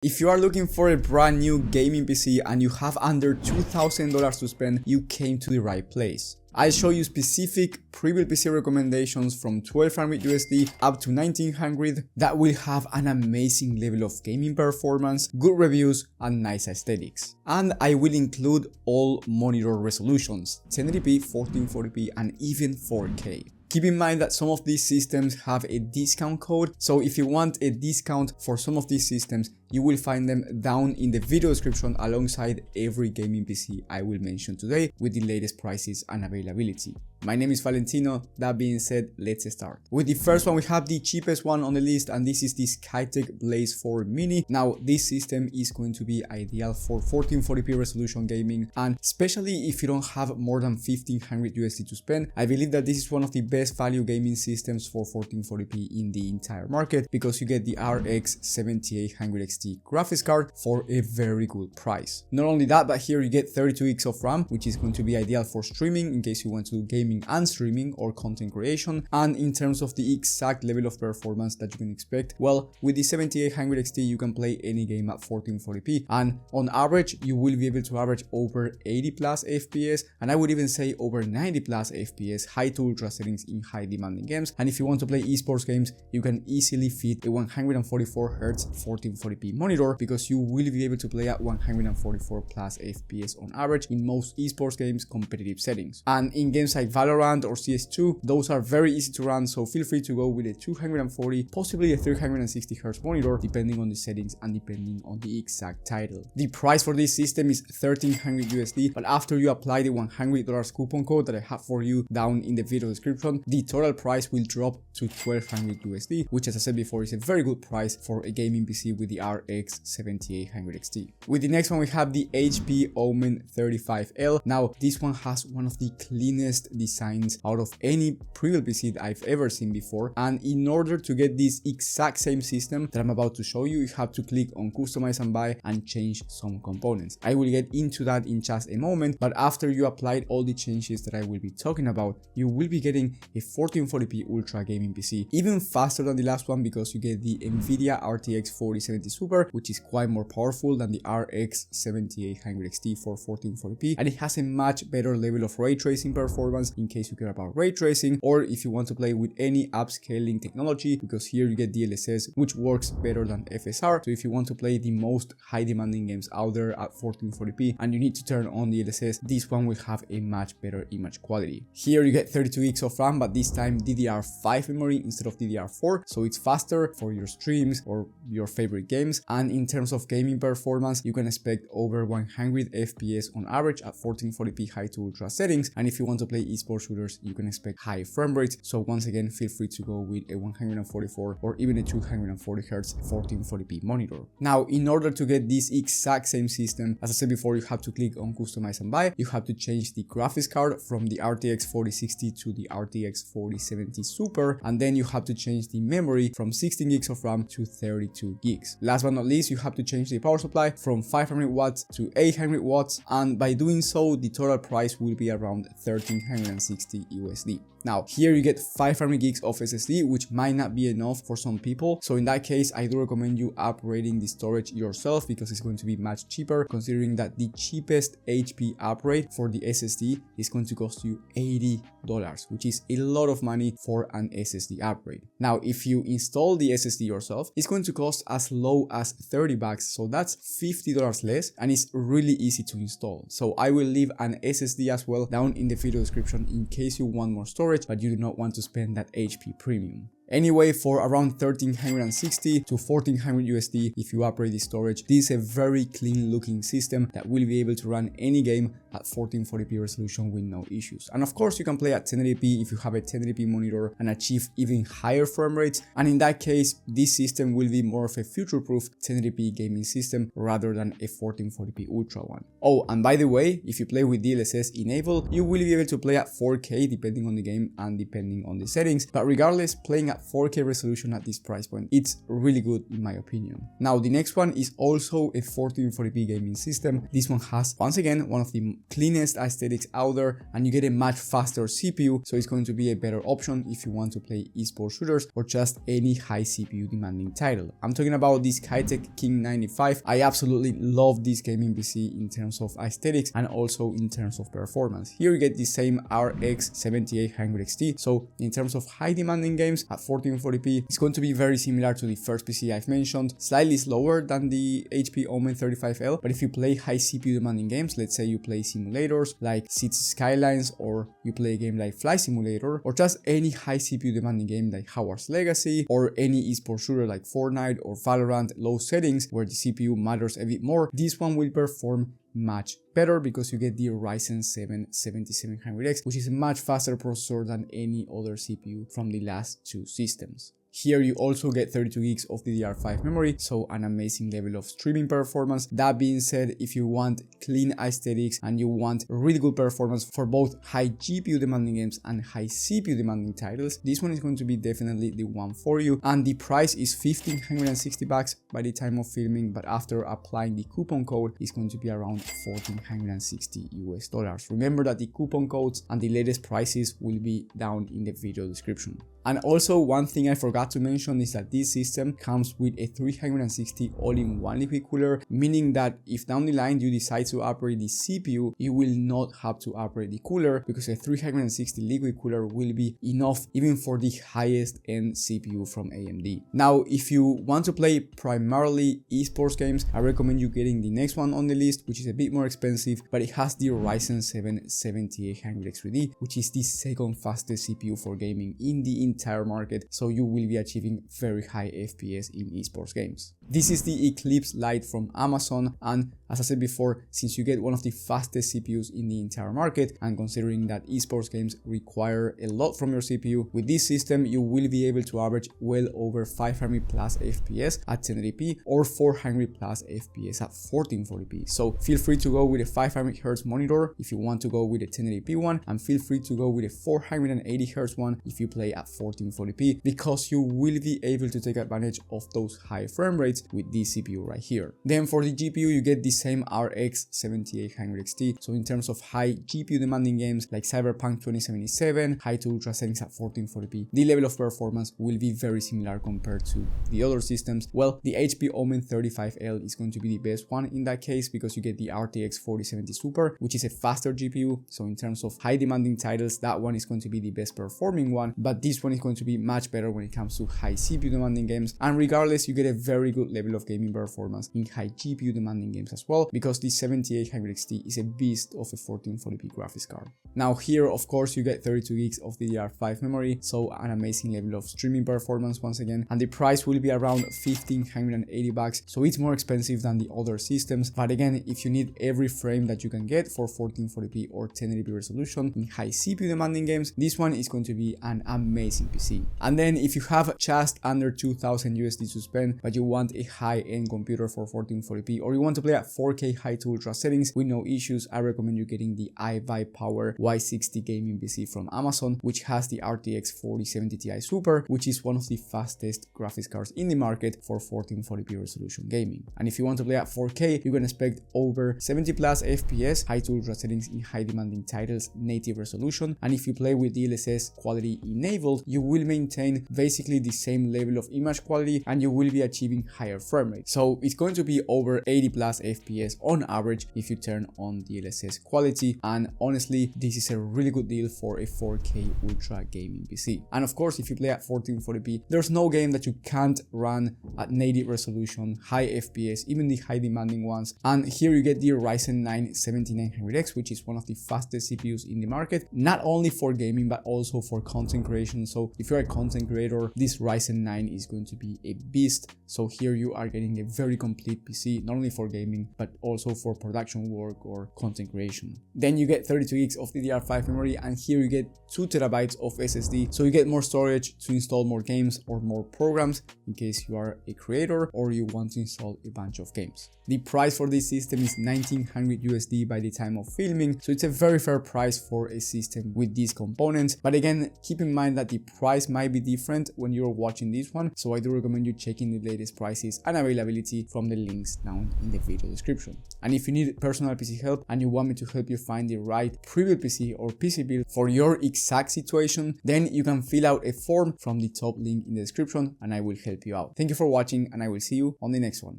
If you are looking for a brand new gaming PC and you have under $2,000 to spend, you came to the right place. I'll show you specific Prebuilt PC recommendations from $1,200 USD up to $1,900 that will have an amazing level of gaming performance, good reviews, and nice aesthetics. And I will include all monitor resolutions, 1080p, 1440p, and even 4K. Keep in mind that some of these systems have a discount code, so if you want a discount for some of these systems, you will find them down in the video description alongside every gaming PC I will mention today with the latest prices and availability. My name is Valentino. That being said, let's start. With the first one, we have the cheapest one on the list, and this is the Skytech Blaze 4 Mini. Now, this system is going to be ideal for 1440p resolution gaming, and especially if you don't have more than $1,500 USD to spend, I believe that this is one of the best value gaming systems for 1440p in the entire market because you get the RX 7800 XT graphics card for a very good price. Not only that, but here you get 32 gigs of RAM, which is going to be ideal for streaming in case you want to do gaming and streaming or content creation. And in terms of the exact level of performance that you can expect, well, with the 7800 XT you can play any game at 1440p, and on average you will be able to average over 80 plus FPS, and I would even say over 90 plus FPS, high to ultra settings in high demanding games. And if you want to play esports games, you can easily fit a 144Hz 1440p monitor because you will be able to play at 144 plus FPS on average in most esports games competitive settings. And in games like Valorant or CS2, those are very easy to run, so feel free to go with a 240, possibly a 360Hz monitor depending on the settings and depending on the exact title. The price for this system is $1,300 USD, but after you apply the $100 coupon code that I have for you down in the video description, the total price will drop to $1,200 USD, which, as I said before, is a very good price for a gaming PC with the RX 7800 XT. With the next one, we have the HP Omen 35L. Now, this one has one of the cleanest designs out of any Prebuilt PC that I've ever seen before, and in order to get this exact same system that I'm about to show you, you have to click on customize and buy and change some components. I will get into that in just a moment, but after you applied all the changes that I will be talking about, you will be getting a 1440p ultra gaming PC, even faster than the last one because you get the Nvidia RTX 4070 Super, which is quite more powerful than the RX 7800 XT for 1440p, and it has a much better level of ray tracing performance in case you care about ray tracing, or if you want to play with any upscaling technology, because here you get DLSS, which works better than FSR. So if you want to play the most high demanding games out there at 1440p and you need to turn on DLSS, this one will have a much better image quality. Here you get 32 gigs of RAM, but this time DDR5 memory instead of DDR4, so it's faster for your streams or your favorite games. And in terms of gaming performance, you can expect over 100 FPS on average at 1440p high to ultra settings, and if you want to play esports shooters, you can expect high frame rates. So once again, feel free to go with a 144 or even a 240Hz 1440p monitor. Now, in order to get this exact same system, as I said before, you have to click on customize and buy. You have to change the graphics card from the RTX 4060 to the RTX 4070 Super, and then you have to change the memory from 16 gigs of RAM to 32 gigs. Last but not least, you have to change the power supply from 500 watts to 800 watts, and by doing so, the total price will be around $1,360 USD. Now, here you get 500 gigs of SSD, which might not be enough for some people. So in that case, I do recommend you upgrading the storage yourself because it's going to be much cheaper, considering that the cheapest HP upgrade for the SSD is going to cost you $80, which is a lot of money for an SSD upgrade. Now, if you install the SSD yourself, it's going to cost as low as $30, so that's $50 less, and it's really easy to install. So I will leave an SSD as well down in the video description in case you want more storage, but you do not want to spend that HP premium. Anyway, for around $1,360 to $1,400 USD, if you upgrade the storage, this is a very clean looking system that will be able to run any game at 1440p resolution with no issues. And of course, you can play at 1080p if you have a 1080p monitor and achieve even higher frame rates. And in that case, this system will be more of a future-proof 1080p gaming system rather than a 1440p ultra one. Oh, and by the way, if you play with DLSS enabled, you will be able to play at 4K depending on the game and depending on the settings. But regardless, playing at at 4K resolution at this price point, it's really good in my opinion. Now the next one is also a 1440p gaming system. This one has once again one of the cleanest aesthetics out there, and you get a much faster CPU, so it's going to be a better option if you want to play esports shooters or just any high CPU demanding title. I'm talking about this Skytech King 95. I absolutely love this gaming PC in terms of aesthetics and also in terms of performance. Here you get the same RX 7800 XT, so in terms of high demanding games at 1440p, it's going to be very similar to the first PC I've mentioned, slightly slower than the HP Omen 35L, but if you play high CPU demanding games, let's say you play simulators like Cities Skylines, or you play a game like Flight Simulator, or just any high CPU demanding game like Hogwarts Legacy, or any esports shooter like Fortnite or Valorant, low settings where the CPU matters a bit more, this one will perform much better because you get the Ryzen 7 7700X, which is a much faster processor than any other CPU from the last two systems. Here you also get 32 gigs of DDR5 memory, so an amazing level of streaming performance. That being said, if you want clean aesthetics and you want really good performance for both high GPU demanding games and high CPU demanding titles, this one is going to be definitely the one for you. And the price is $1,560 by the time of filming, but after applying the coupon code, it's going to be around $1,460 US. Remember that the coupon codes and the latest prices will be down in the video description. And also, one thing I forgot to mention is that this system comes with a 360 all-in-one liquid cooler, meaning that if down the line you decide to upgrade the CPU, you will not have to upgrade the cooler because a 360 liquid cooler will be enough even for the highest end CPU from AMD. Now, if you want to play primarily esports games, I recommend you getting the next one on the list, which is a bit more expensive, but it has the Ryzen 7 7800X3D, which is the second fastest CPU for gaming in the entire market, so you will be achieving very high FPS in esports games. This is the Eclipse Lite from Amazon, and as I said before, since you get one of the fastest CPUs in the entire market, and considering that esports games require a lot from your CPU, with this system you will be able to average well over 500 plus FPS at 1080p or 400 plus FPS at 1440p. So feel free to go with a 500Hz monitor if you want to go with a 1080p one, and feel free to go with a 480Hz one if you play at 1440p, because you will be able to take advantage of those high frame rates with this CPU right here. Then for the GPU, you get the same RX 7800 XT. So in terms of high GPU demanding games like Cyberpunk 2077, high to ultra settings at 1440p, the level of performance will be very similar compared to the other systems. Well, the HP Omen 35L is going to be the best one in that case because you get the RTX 4070 Super, which is a faster GPU. So in terms of high demanding titles, that one is going to be the best performing one, but this one is going to be much better when it comes to high CPU demanding games. And regardless, you get a very good level of gaming performance in high GPU demanding games as well, because the 7800 XT is a beast of a 1440p graphics card. Now here, of course, you get 32 gigs of DDR5 memory, so an amazing level of streaming performance once again, and the price will be around $1,580, so it's more expensive than the other systems. But again, if you need every frame that you can get for 1440p or 1080p resolution in high CPU demanding games, this one is going to be an amazing PC. And then if you have just under 2000 USD to spend, but you want a high-end computer for 1440p, or you want to play at 4K high to ultra settings with no issues, I recommend you getting the iVibe Power Y60 gaming PC from Amazon, which has the RTX 4070 Ti Super, which is one of the fastest graphics cards in the market for 1440p resolution gaming. And if you want to play at 4K, you can expect over 70 plus FPS, high to ultra settings in high demanding titles, native resolution, and if you play with DLSS quality enabled, you will maintain basically the same level of image quality and you will be achieving higher frame rate. So it's going to be over 80 plus FPS on average if you turn on DLSS quality, and honestly this is a really good deal for a 4K ultra gaming PC. And of course, if you play at 1440p, there's no game that you can't run at native resolution, high FPS, even the high demanding ones. And here you get the Ryzen 9 7900X, which is one of the fastest CPUs in the market, not only for gaming but also for content creation. So if you're a content creator, this Ryzen 9 is going to be a beast. So here you are getting a very complete PC, not only for gaming but also for production work or content creation. Then you get 32 gigs of DDR5 memory, and here you get 2 terabytes of SSD, so you get more storage to install more games or more programs in case you are a creator or you want to install a bunch of games. The price for this system is $1,900 by the time of filming, so it's a very fair price for a system with these components. But again, keep in mind that the price might be different when you're watching this one, so I do recommend you checking the latest prices and availability from the links down in the video description. And if you need personal PC help and you want me to help you find the right pre-built PC or PC build for your exact situation, then you can fill out a form from the top link in the description and I will help you out. Thank you for watching, and I will see you on the next one.